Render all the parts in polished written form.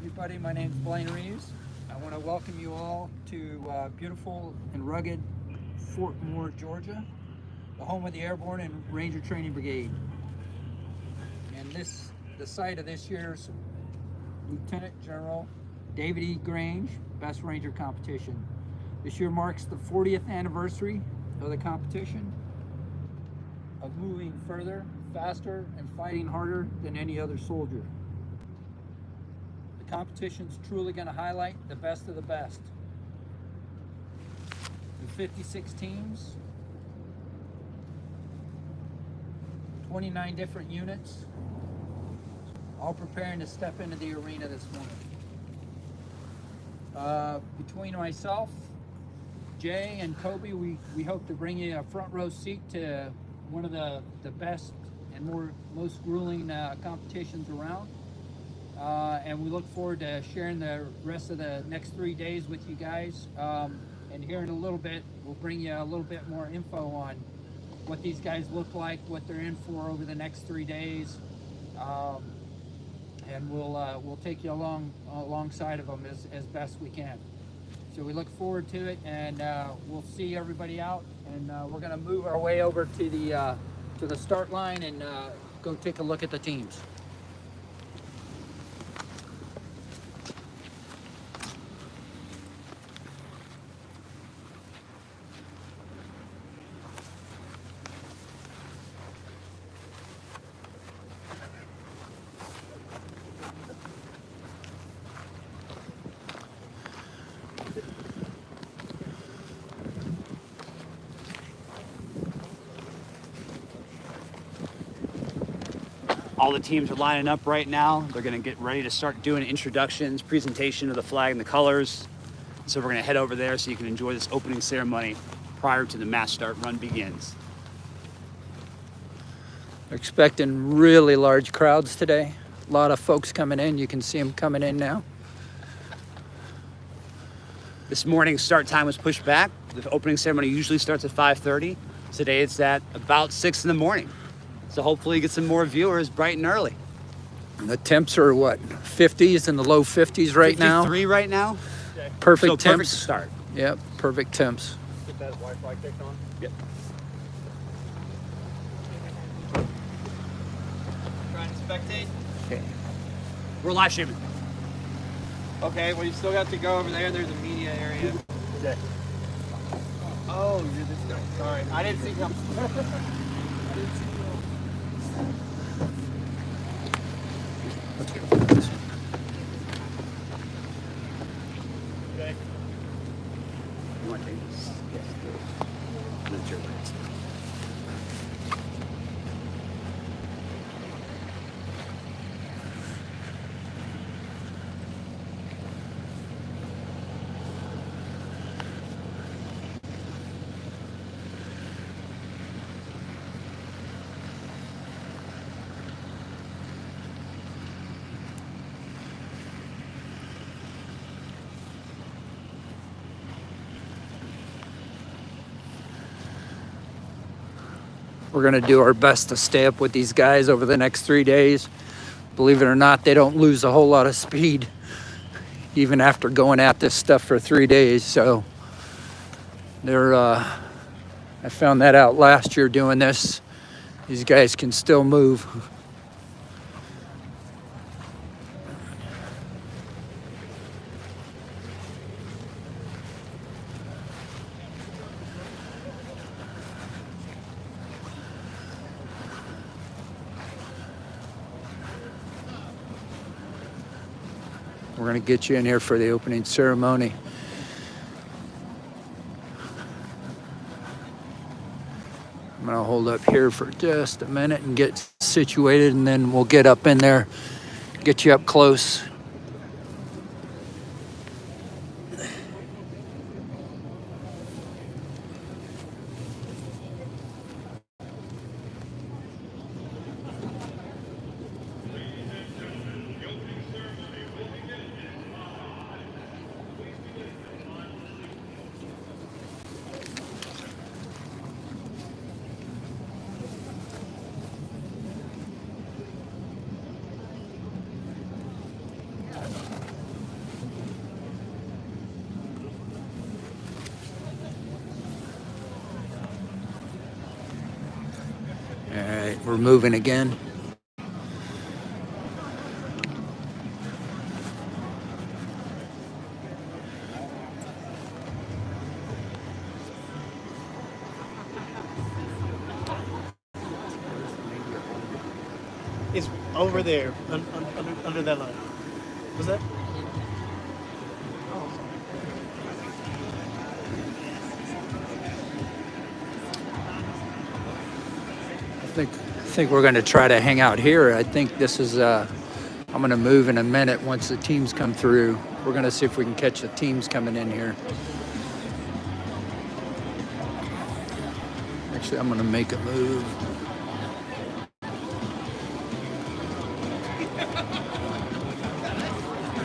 everybody. My name is Blaine Reeves. I want to welcome you all to beautiful and rugged Fort Moore, Georgia, the home of the Airborne Ranger Training Brigade. And the site of this year's Lieutenant General David E. Grange Best Ranger Competition. This year marks the 40th anniversary of the competition, of moving further, faster, and fighting harder than any other soldier. The competition's truly going to highlight the best of the best. In 56 teams, 29 different units, all preparing to step into the arena this morning. Between myself, Jay, and Kobe, we hope to bring you a front row seat to one of the best and most grueling competitions around. And we look forward to sharing the rest of the next 3 days with you guys. And here in a little bit, we'll bring you a little bit more info on what these guys look like, what they're in for over the next 3 days. And we'll take you alongside of them as best we can. So we look forward to it, and we'll see everybody out. And we're going to move our way over to the start line and go take a look at the teams. All the teams are lining up right now. They're gonna get ready to start doing introductions, presentation of the flag and the colors. So we're gonna head over there so you can enjoy this opening ceremony prior to the mass start run begins. We're expecting really large crowds today. A lot of folks coming in. You can see them coming in now. This morning's start time was pushed back. The opening ceremony usually starts at 5:30. Today it's at about 6 in the morning. So hopefully get some more viewers bright and early. The temps are what, 50s and the low 50s right now? 53 right now. Perfect so temps. Perfect start. Yep, perfect temps. Get that Wi-Fi kicked on? Yep. Trying to spectate? Okay. We're live streaming. Okay, well you still got to go over there. There's a media area. Yeah. Oh, you're this guy. Sorry. I didn't see him. I didn't see him. Okay. You want to take this? Yes. That's your words. We're going to do our best to stay up with these guys over the next 3 days. Believe it or not, they don't lose a whole lot of speed even after going at this stuff for 3 days. So I found that out last year doing this. These guys can still move. We're going to get you in here for the opening ceremony. I'm going to hold up here for just a minute and get situated, and then we'll get up in there, get you up close. We're moving again. It's over there, under that line. Was that? I think we're going to try to hang out here. I think this is, I'm going to move in a minute once the teams come through. We're going to see if we can catch the teams coming in here. Actually, I'm going to make a move.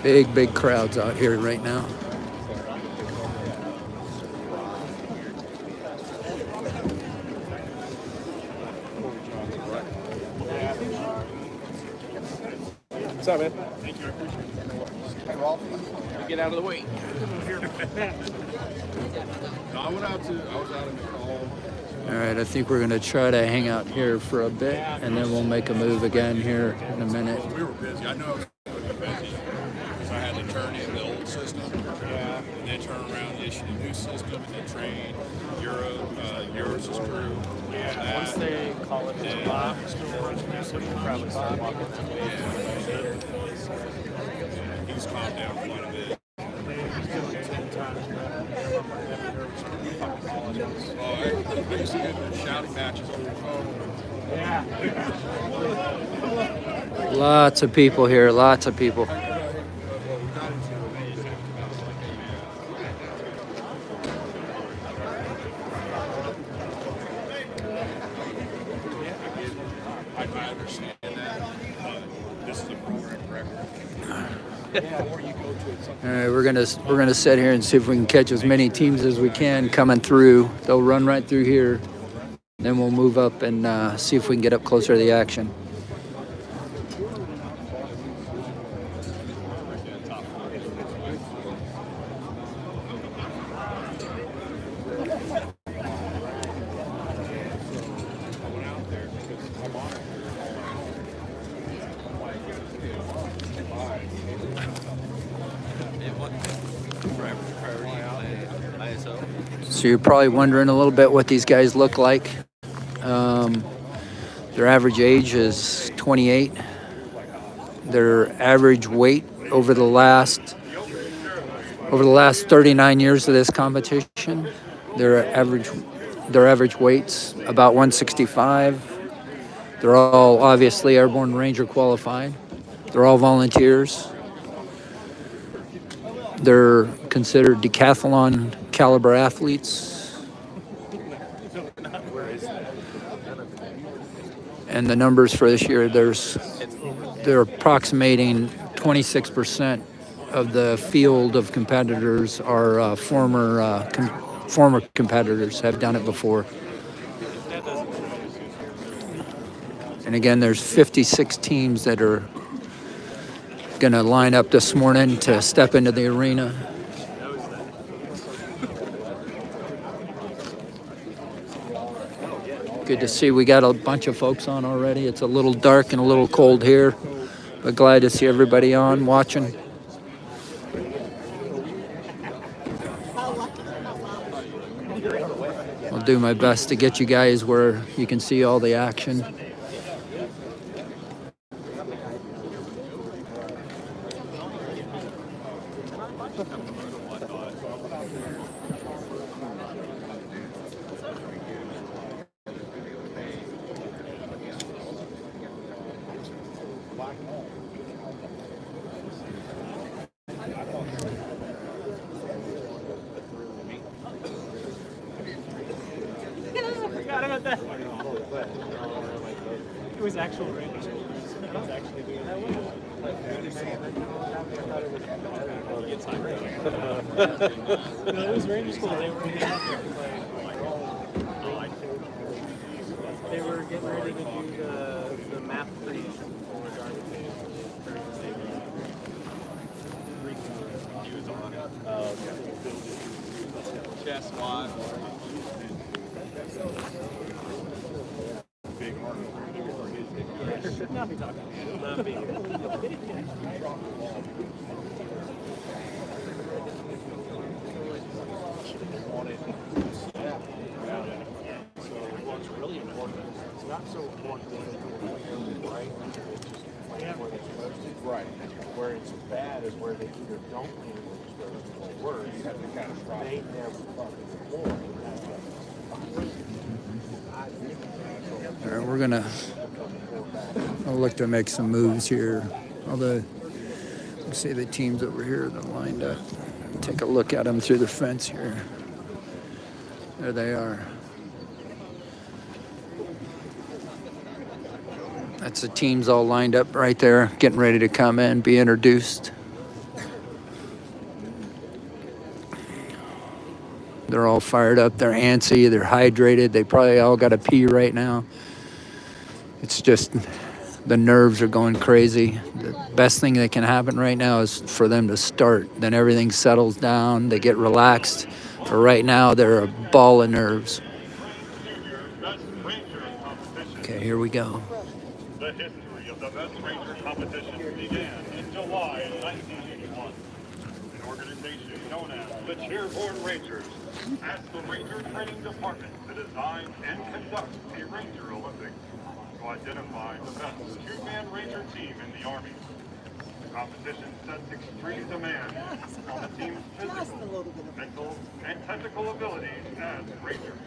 Big crowds out here right now. What's up, man? Thank you. I appreciate it. Hey, Rolf, get out of the way. I was out in the call. All right, I think we're going to try to hang out here for a bit, and then we'll make a move again here in a minute. We were busy. I know I was going to be busy because I had to turn in the old system. Yeah. And then turn around and issue the new system and then train Euro's crew. Yeah. Once they call it the box, so you probably start walking. Yeah. He's calmed down quite a bit. I used to get shouting matches over the phone. Yeah. Lots of people here, lots of people. I understand that, but this is a program record. All right, we're gonna sit here and see if we can catch as many teams as we can coming through. They'll run right through here. Then we'll move up and see if we can get up closer to the action. So you're probably wondering a little bit what these guys look like. Their average age is 28. Their average weight over the last 39 years of this competition, their average weight's about 165. They're all obviously Airborne Ranger qualified. They're all volunteers. They're considered decathlon caliber athletes. And the numbers for this year, they're approximating 26% of the field of competitors are former competitors, have done it before. And again, there's 56 teams that are going to line up this morning to step into the arena. Good to see we got a bunch of folks on already. It's a little dark and a little cold here, but glad to see everybody on watching. I'll do my best to get you guys where you can see all the action. It was actual Ranger school. It was actually doing that. No, it was Ranger school. They were getting ready to do the map creation for Darby. He was on it. Oh, okay. Chess wide. Big heart. not be talking. Not be here. So what's really important is it's not so important what they do, right? It's just where they're supposed to. Right. Where it's bad is where they either don't handle it or worse. You have to kind of they never fucking deploy. All right, we're gonna. I'll look to make some moves here. Although, see the teams over here that are lined up. Take a look at them through the fence here. There they are. That's the teams all lined up right there, getting ready to come in, be introduced. They're all fired up, they're antsy, they're hydrated, they probably all got to pee right now. It's just, the nerves are going crazy. The best thing that can happen right now is for them to start. Then everything settles down, they get relaxed. But right now, they're a ball of nerves. Okay, here we go. The history of the Best Ranger competition began in July 1981. An organization known as the Airborne Rangers asked the Ranger Training Department to design and conduct a Ranger Olympics to identify the best two-man Ranger team in the Army. The competition sets extreme demands on the team's physical, mental, and technical abilities as Rangers.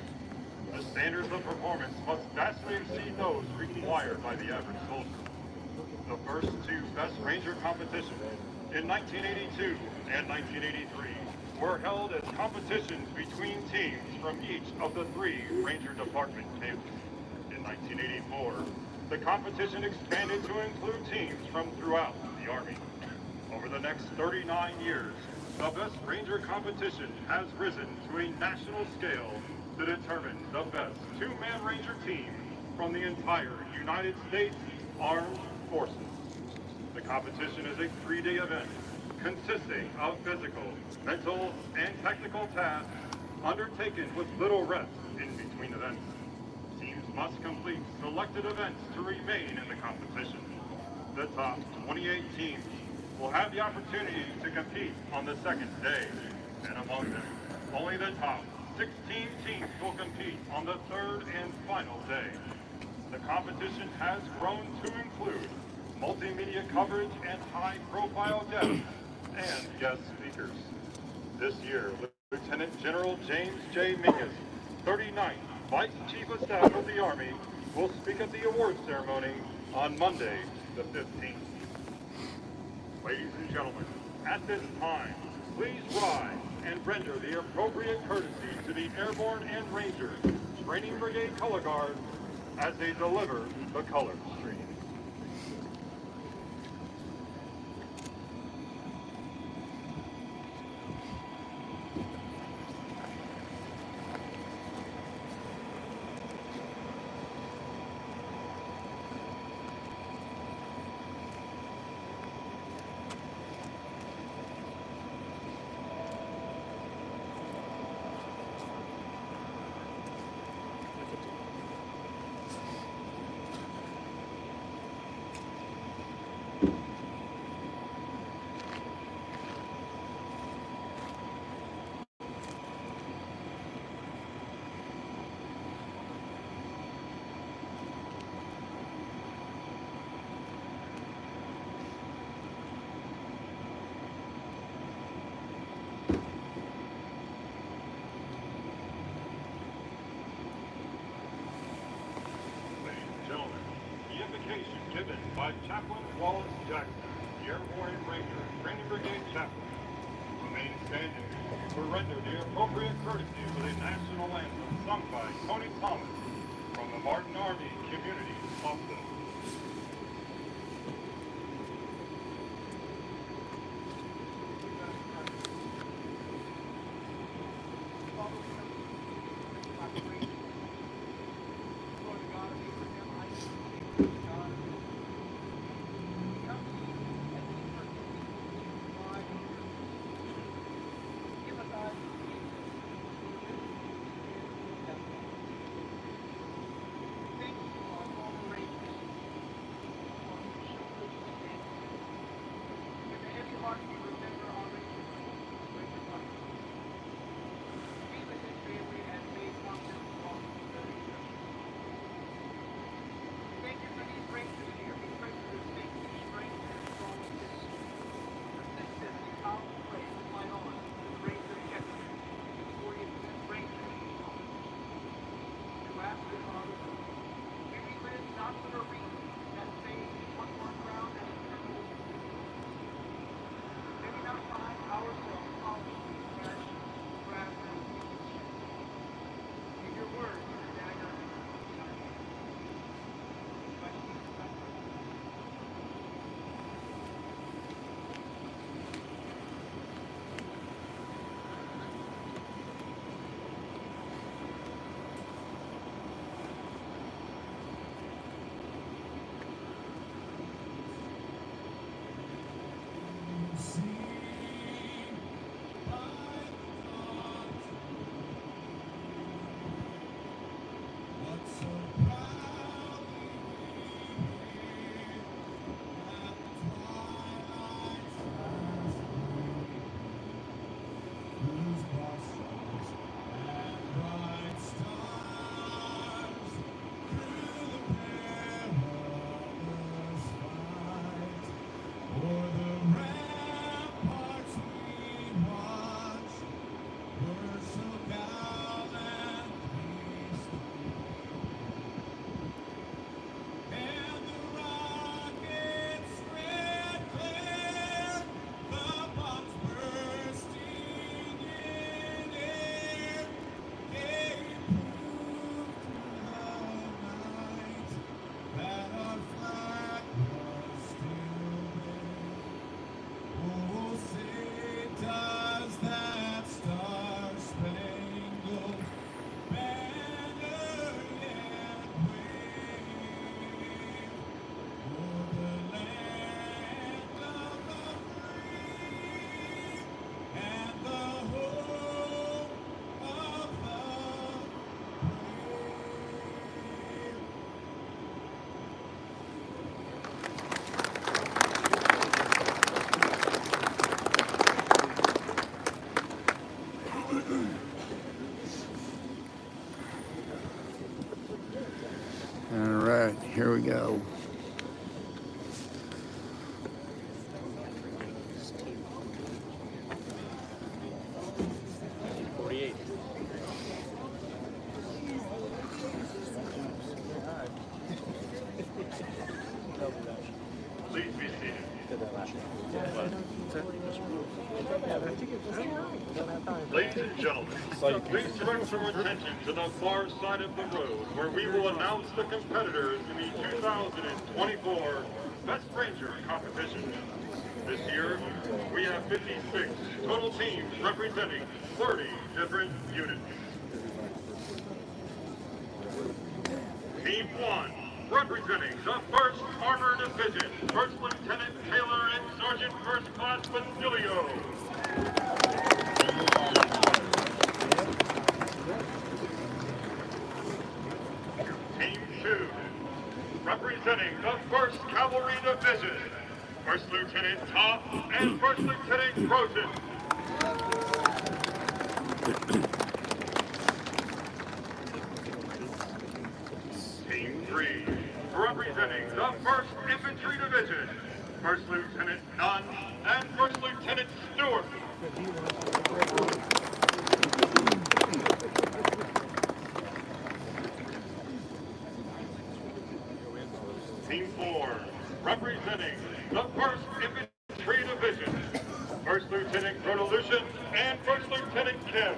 The standards of performance must vastly exceed those required by the average soldier. The first two Best Ranger competitions in 1982 and 1983 were held as competitions between teams from each of the three Ranger Department camps. In 1984, the competition expanded to include teams from throughout the Army. Over the next 39 years, the Best Ranger competition has risen to a national scale to determine the best two-man Ranger team from the entire United States Armed Forces. The competition is a 3-day event consisting of physical, mental, and technical tasks undertaken with little rest in between events. Teams must complete selected events to remain in the competition. The top 28 teams will have the opportunity to compete on the second day, and among them, only the top 16 teams will compete on the third and final day. The competition has grown to include multimedia coverage and high-profile guests and guest speakers. This year, Lieutenant General James J. Mingus, 39th Vice Chief of Staff of the Army, will speak at the awards ceremony on Monday, the 15th. Ladies and gentlemen, at this time, please rise and render the appropriate courtesy to the Airborne and Ranger Training Brigade Color Guard as they deliver the color stream. Given by Chaplain Wallace Jackson, the Airborne Ranger Training Brigade Chaplain, remain standing to render the appropriate courtesy with a national anthem sung by Tony Thomas from the Martin Army Community Hospital. All right, here we go. Please be seated. Ladies and gentlemen, please direct your attention to the far side of the road where we will announce the competitors in the 2024 Best Ranger competition. This year, we have 56 total teams representing 30 different units. Team 1, representing the 1st Armor Division, First Lieutenant Taylor and Sergeant First Class Basilio. Team 2, representing the 1st Cavalry Division, First Lieutenant Topp and First Lieutenant Croton. Team 3, representing the 1st Infantry Division, First Lieutenant Nunn and First Lieutenant Stewart. Team 4, representing the 1st Infantry Division, First Lieutenant Grotelution and First Lieutenant Kim.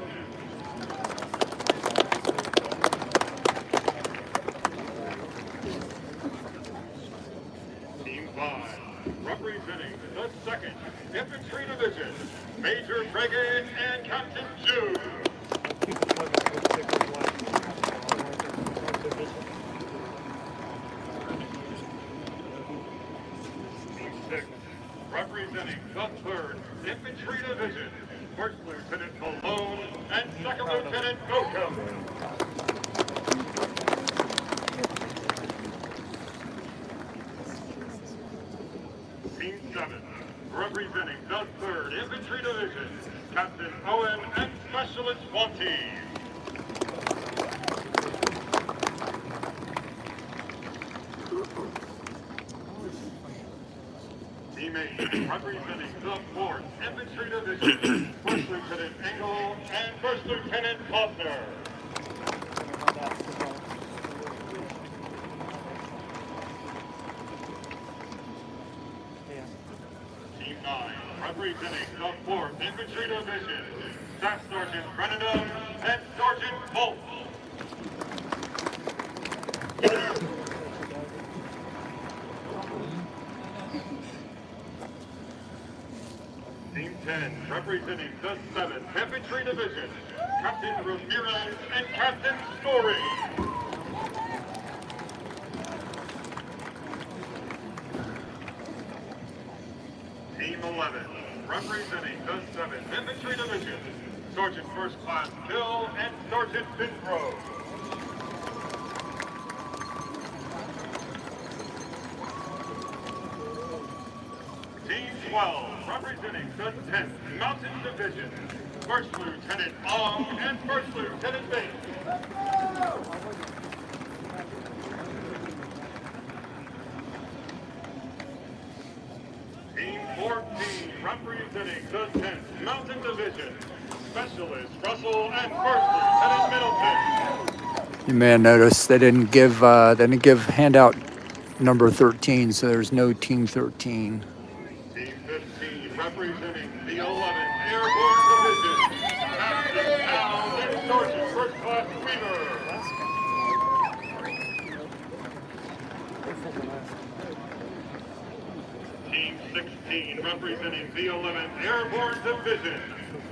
Team 5, representing the 2nd Infantry Division, Major Brigade and Captain Jude. Team 6, representing the 3rd Infantry Division, First Lieutenant Malone and Second Lieutenant Gokum. Team 7, representing the 3rd Infantry Division, Captain Owen and Specialist Wanty. Team 8, representing the 4th Infantry Division, First Lieutenant Engel and First Lieutenant Faulkner. Team 9, representing the 4th Infantry Division, Staff Sergeant Brennan and Sergeant Bolt. Team 10, representing the 7th Infantry Division, Captain Ramirez and Captain Story. Team 11, representing the 7th Infantry Division, Sergeant First Class Bill and Sergeant Finbro. Team 12, representing the 10th Mountain Division, First Lieutenant Ong and First Lieutenant Bates. Team 14, representing the 10th Mountain Division, Specialist Russell and First Lieutenant Middleton. You may have noticed they didn't give handout number 13, so there's no Team 13. Team 15, representing the 11th Airborne Division, Captain Al and Sergeant First Class Weaver. Team 16, representing the 11th Airborne Division,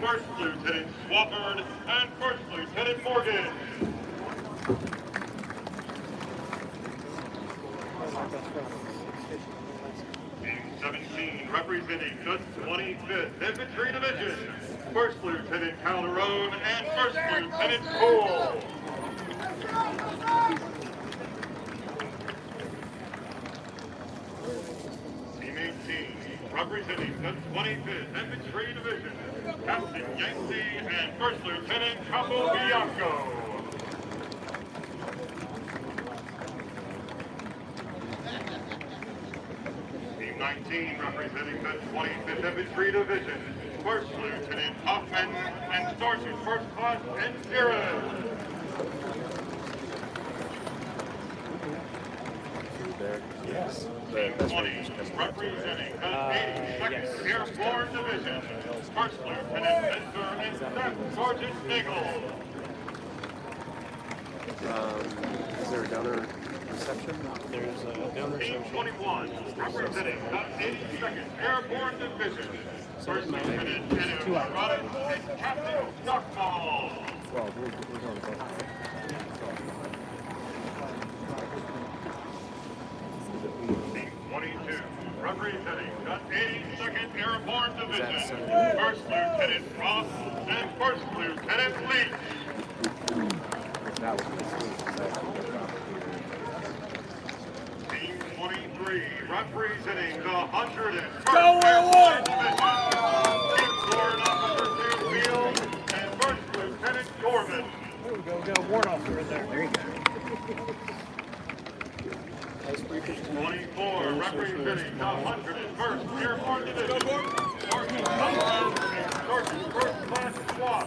First Lieutenant Swafford and First Lieutenant Morgan. Team 17, representing the 25th Infantry Division, First Lieutenant Calderon and First Lieutenant Cole. Team 18, representing the 25th Infantry Division, Captain Yancey and First Lieutenant Capobianco. Team 19 representing the 25th Infantry Division, First Lieutenant Hoffman and Sergeant First Class Enziras. Yes. Team 20 representing the 82nd Airborne Division, First Lieutenant Spencer and Staff Sergeant Nagel. Is there a donor reception? There's a donor Team reception. 21 representing the 82nd Airborne Division, First Lieutenant Kenneth Roddick and Captain Stockball. Well, we're going to both. Team 22 representing the 82nd Airborne Division, First Lieutenant Ross and First Lieutenant Leach. That was this week. Team 23 representing the 101st Airborne Division, Team Guard Officer Tim Field and First Lieutenant Corbin. There we go. We got a warrant officer in there. There you go. 24 representing the 101st Airborne Division, Sergeant Conrad and Sergeant First Class SWAT.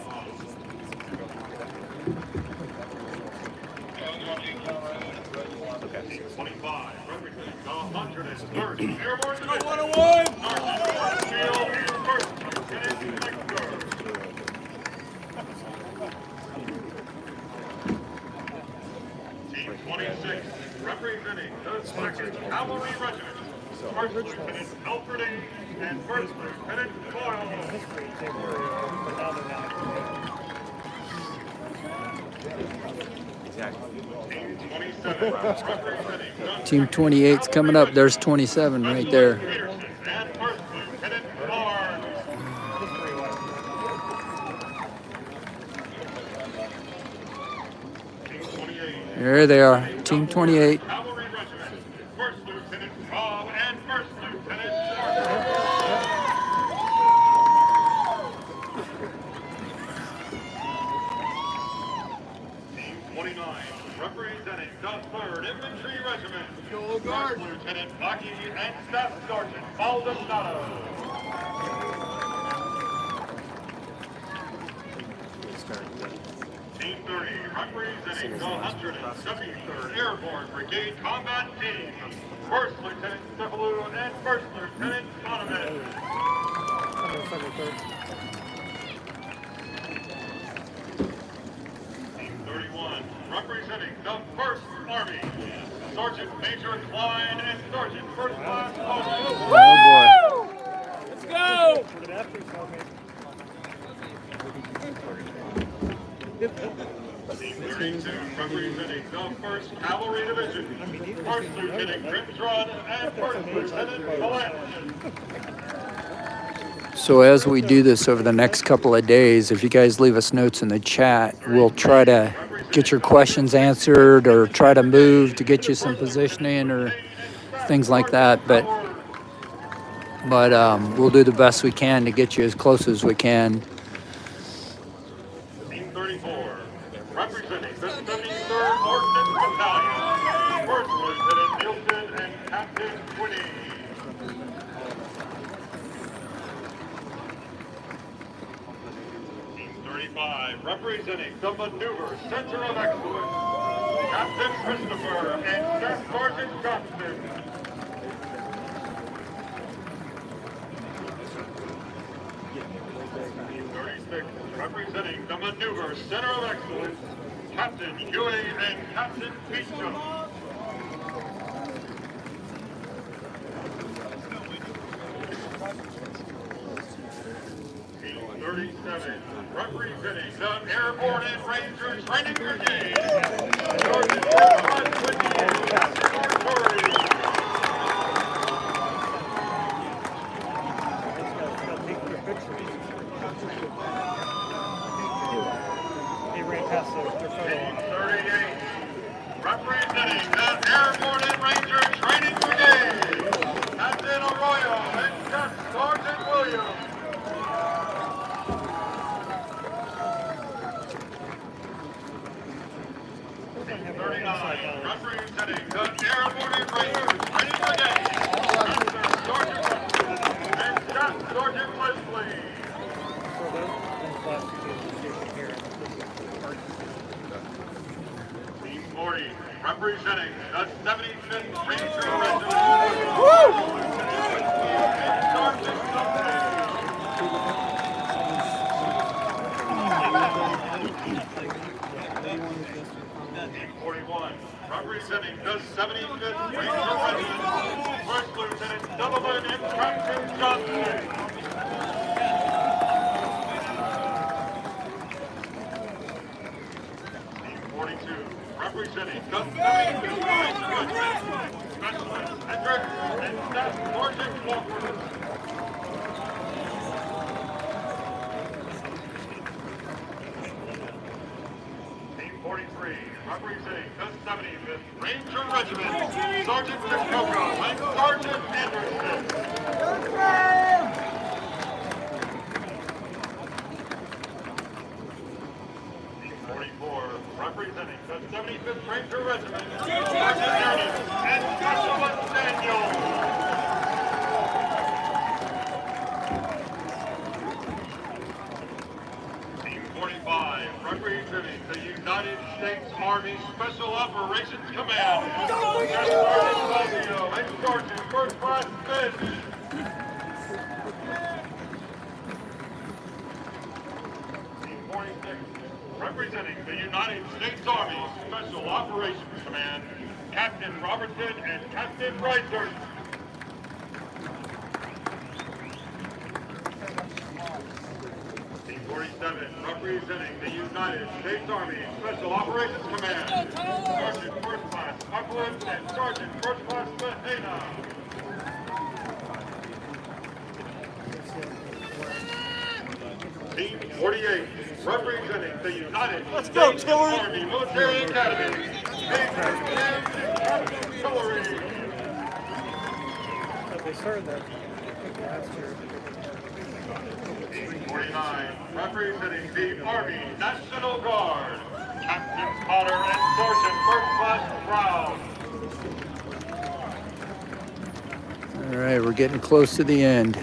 Okay. 25 representing the 103rd Airborne Division, Sergeant Field and First Lieutenant Hector. Team 26 representing the 2nd Cavalry Regiment, First Lieutenant Alfred A. and First Lieutenant Coyle. Exactly. Team 27 representing the Team 28's coming up. There's 27 right there. Peterson and First Lieutenant Barnes. Team 28 There they are. Team 28. Cavalry Regiment, First Lieutenant Cobb and First Lieutenant Sharp. Team 29 representing the 3rd Infantry Regiment, First Lieutenant Bucky and Staff Sergeant Baldonado. Team 30 representing the 173rd Airborne Brigade Combat Team, First Lieutenant Stefalou and First Lieutenant Donovan. Team 31 representing the 1st Army, Sergeant Major Klein and Sergeant First Class Paul. Let's go! Team 32 representing the 1st Cavalry Division, First Lieutenant Grimsrud and First Lieutenant Melanson. So as we do this over the next couple of days, if you guys leave us notes in the chat, we'll try to get your questions answered or try to move to get you some positioning or things like that. But we'll do the best we can to get you as close as we can. Team 34 representing the 73rd Ordnance Battalion, First Lieutenant Nielsen and Captain Quinney. Team 35 representing the Maneuver Center of Excellence, Captain Christopher and Staff Sergeant Johnston. Team 36 representing the Maneuver Center of Excellence, Captain Ewing and Captain Beecham. Team 37 representing the Airborne Ranger Training Brigade, Sergeant First Whitney and Captain Arturi. They ran past their photo Team op. 38 representing the Airborne Ranger Training Brigade, Captain Arroyo and Staff Sergeant Williams. representing the Airborne Ranger Training Brigade, Master Sergeant and Staff Sergeant Leslie. Team 40, representing the 75th Ranger Regiment, Sergeant Leslie. Team 41, representing the 75th Ranger Regiment, First Lieutenant Donovan and Captain Johnson. Team 42, representing the 75th Ranger Regiment, Specialist Hendricks and Staff Sergeant Walker. Team 43, representing the 75th Ranger Regiment, Sergeant Dakota and Sergeant Anderson. Team 44, representing the 75th Ranger Regiment, Sergeant Ernest and Specialist Daniel. Team 45, representing the United States Army Special Operations Command, Master Sergeant Fabio and Sergeant First Class Finch. Team 46, representing the United States Army Special Operations Command, Captain Robertson and Captain Reiser. Team 47, representing the United States Army Special Operations Command, Sergeant First Class Upland and Sergeant First Class Mahana. Team 48, representing the United States Army Military Academy, Major and Captain Hillary. They started that last year. Team 49, representing the Army National Guard, Captain Potter and Sergeant First Class Brown. All right, we're getting close to the end.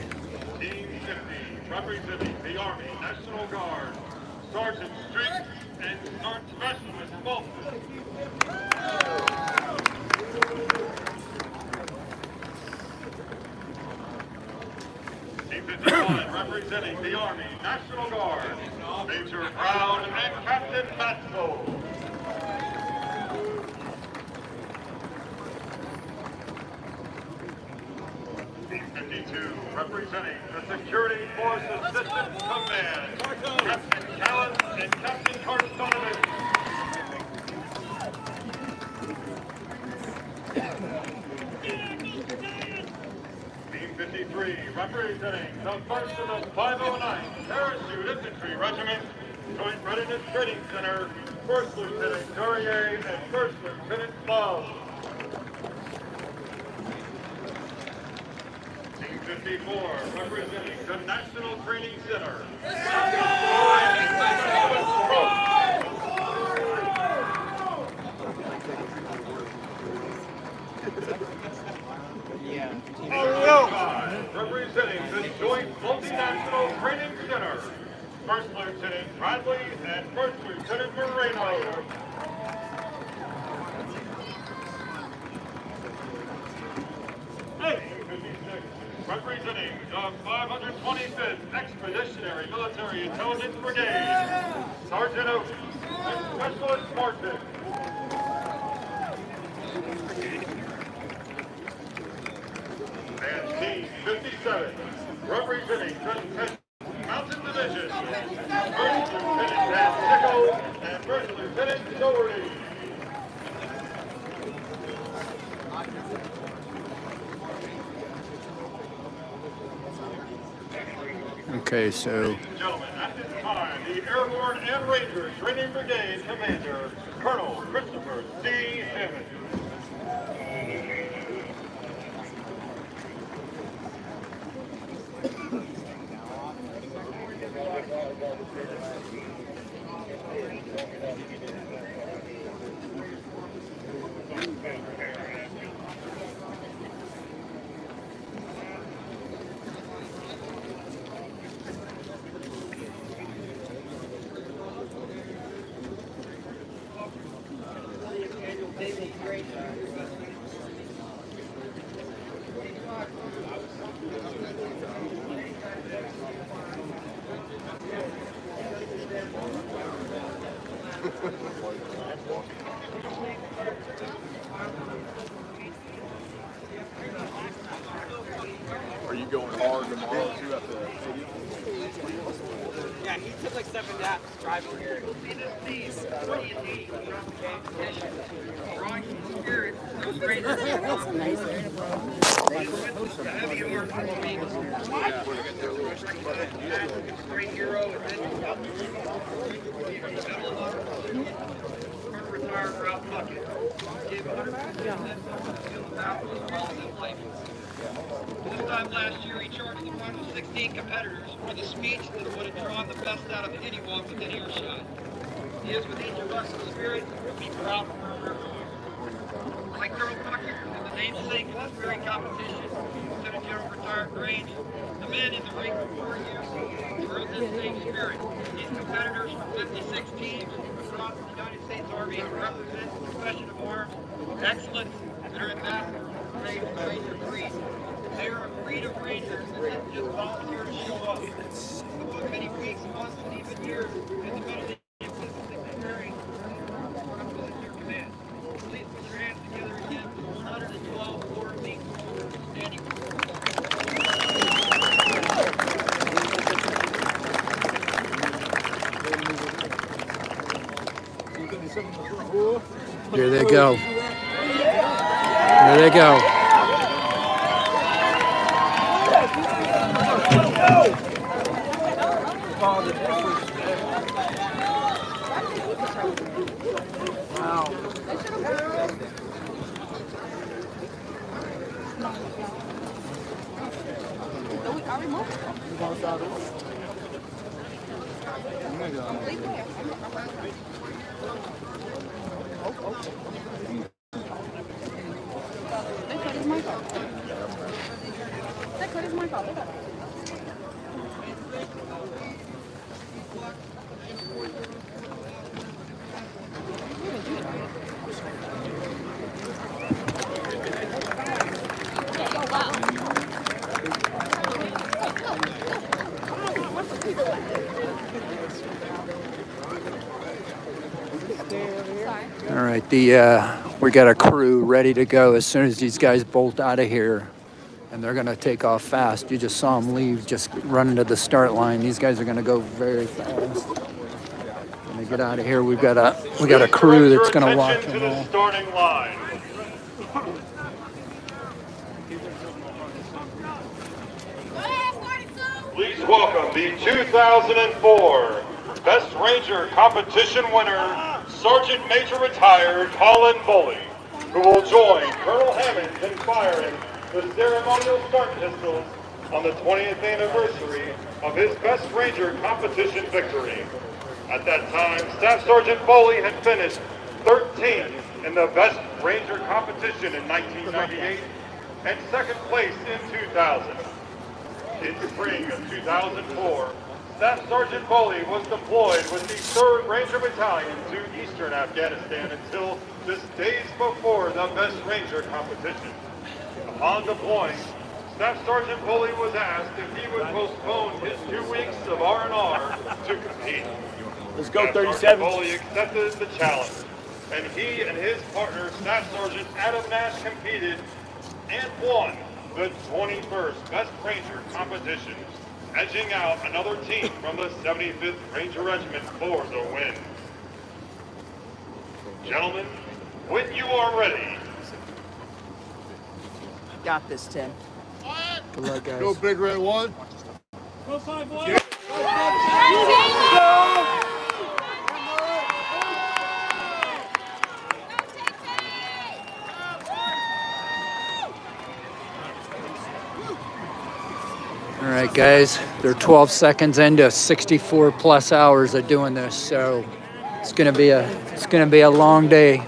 Team 50, representing the Army National Guard, Sergeant Street and Sergeant Specialist Bolton. Team 51, representing the Army National Guard, Major Brown and Captain Maxwell. Team 52, representing the Security Force Assistance Command, Captain Callan and Captain Cardonovan. Team 53, representing the 1st of the 509th Parachute Infantry Regiment, Joint Readiness Training Center, First Lieutenant Courier and First Lieutenant Love. Team 54, representing the National Training Center, representing the Joint Multinational Training Center, First Lieutenant Bradley and First Lieutenant Moreno. Team 56, representing the 525th Expeditionary Military Intelligence Brigade, Sergeant Oates and Specialist Martin. And Team 57, representing the 10th Mountain Division, First Lieutenant Dan Sickle and First Lieutenant Doherty. Okay, so Gentlemen, at this time, the Airborne and Ranger Training Brigade Commander, Colonel Christopher C. Hammond. Are you going hard tomorrow too at the city? Yeah, he took like 7 laps driving here. This time last year, he charged the final 16 competitors with a speech that would have drawn the best out of anyone within earshot. He is with each of us in spirit and be proud of where we're going. Like Colonel Bucket in the namesake Glenberry competition, Lieutenant General retired Grange, the men in the ring for 4 years were of this same spirit. These competitors from 56 teams across the United States Army represent the profession of arms, excellence, and are ambassadors of the Ranger breed. They are a breed of rangers that didn't just volunteer to show up. Over many weeks, months, and even years, in the middle of the preparing for their command. Please put your hands together again for the 112 War Elite standing. Here they go. Here they go. All right, we got a crew ready to go as soon as these guys bolt out of here, and they're gonna take off fast. You just saw them leave, just running to the start line. These guys are gonna go very fast. When they get out of here, we got a crew that's gonna watch them all. Starting line. Please welcome the 2004 Best Ranger Competition winner, Sergeant Major Retired Colin Foley, who will join Colonel Hammond in firing the ceremonial start pistols on the 20th anniversary of his Best Ranger Competition victory. At that time, Staff Sergeant Foley had finished 13th in the Best Ranger Competition in 1998 and second place in 2000. In spring of 2004, Staff Sergeant Foley was deployed with the 3rd Ranger Battalion to eastern Afghanistan until just days before the Best Ranger competition. Upon deploying, Staff Sergeant Foley was asked if he would postpone his 2 weeks of R&R to compete. Let's go, Staff 37. Sergeant Foley accepted the challenge, and he and his partner, Staff Sergeant Adam Nash, competed and won the 21st Best Ranger competition, edging out another team from the 75th Ranger Regiment for the win. Gentlemen, when you are ready. Got this, Tim. Good luck, guys. Go Big Red 1. All right, guys, they're 12 seconds into 64 plus hours of doing this, so it's gonna be a long day.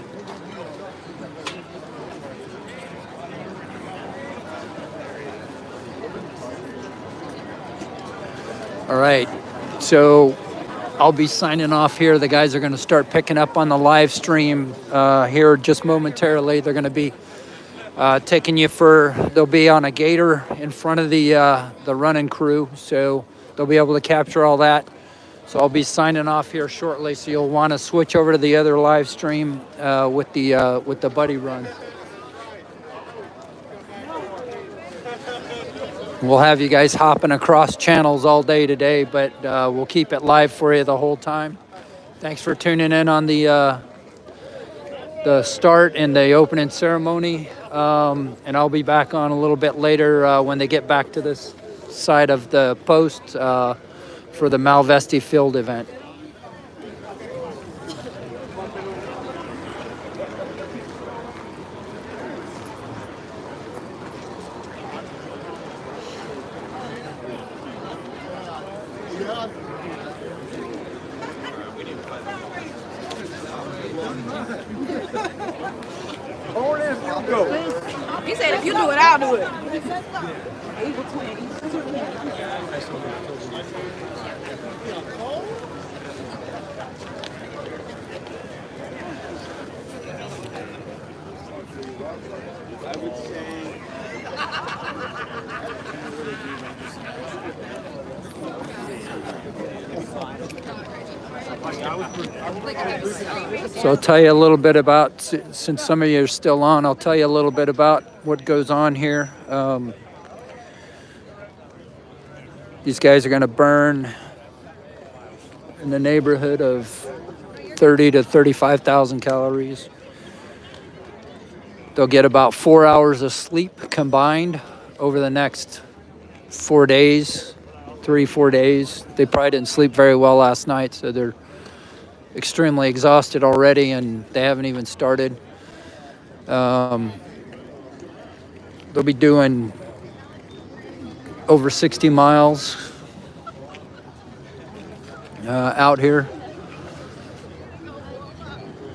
All right, so I'll be signing off here. The guys are going to start picking up on the live stream here just momentarily. They're going to be taking you they'll be on a gator in front of the running crew, so they'll be able to capture all that. So I'll be signing off here shortly, so you'll want to switch over to the other live stream with the buddy run. We'll have you guys hopping across channels all day today, but we'll keep it live for you the whole time. Thanks for tuning in on the start and the opening ceremony. And I'll be back on a little bit later when they get back to this side of the post for the Malvesti Field event. He said, if you do it, I'll do it. I would say So I'll tell you a little bit about, since some of you are still on, I'll tell you a little bit about what goes on here. These guys are going to burn in the neighborhood of 30 to 35,000 calories. They'll get about 4 hours of sleep combined over the next 4 days, 3-4 days. They probably didn't sleep very well last night, so they're extremely exhausted already, and they haven't even started. They'll be doing over 60 miles out here.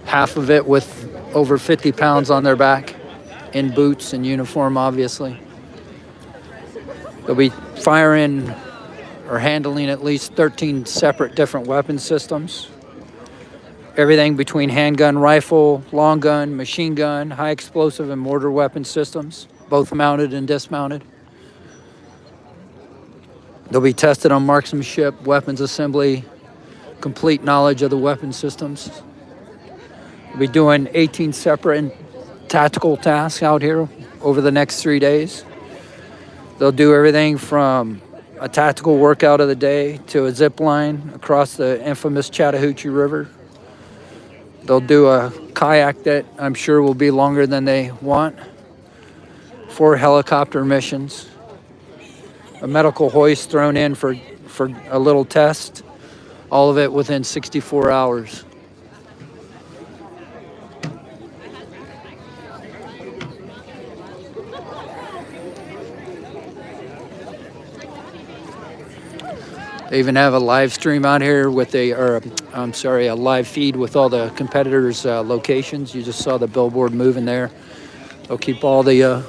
Half of it with over 50 pounds on their back, in boots and uniform, obviously. They'll be firing or handling at least 13 separate different weapon systems. Everything between handgun, rifle, long gun, machine gun, high explosive and mortar weapon systems, both mounted and dismounted. They'll be tested on marksmanship, weapons assembly, complete knowledge of the weapon systems. We'll be doing 18 separate tactical tasks out here over the next 3 days. They'll do everything from a tactical workout of the day to a zip line across the infamous Chattahoochee River. They'll do a kayak that I'm sure will be longer than they want. 4 helicopter missions. A medical hoist thrown in for a little test. All of it within 64 hours. They even have a live stream out here with a live feed with all the competitors' locations. You just saw the billboard moving there. They'll keep all the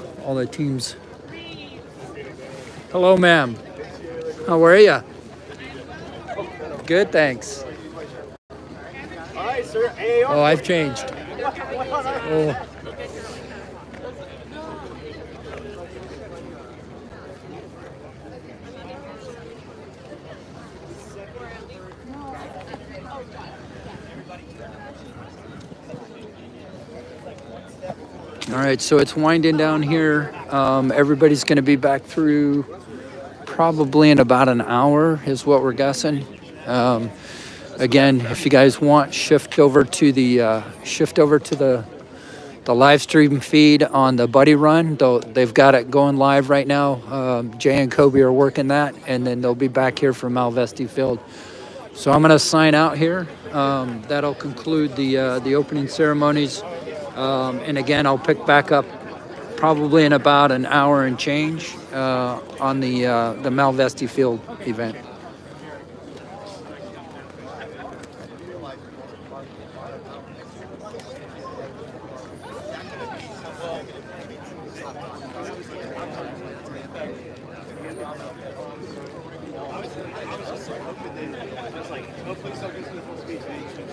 teams. Hello, ma'am. How are you? Good, thanks. Hi, sir. Hey, Oh, I've changed. Oh. All right, so it's winding down here. Everybody's going to be back through probably in about an hour is what we're guessing. Again, if you guys want, shift over to the live stream feed on the Buddy Run. They've got it going live right now. Jay and Kobe are working that, and then they'll be back here for Malvesti Field. So I'm going to sign out here. That'll conclude the opening ceremonies. And again, I'll pick back up probably in about an hour and change on the Malvesti Field event. like, oh, please don't listen to the full speech.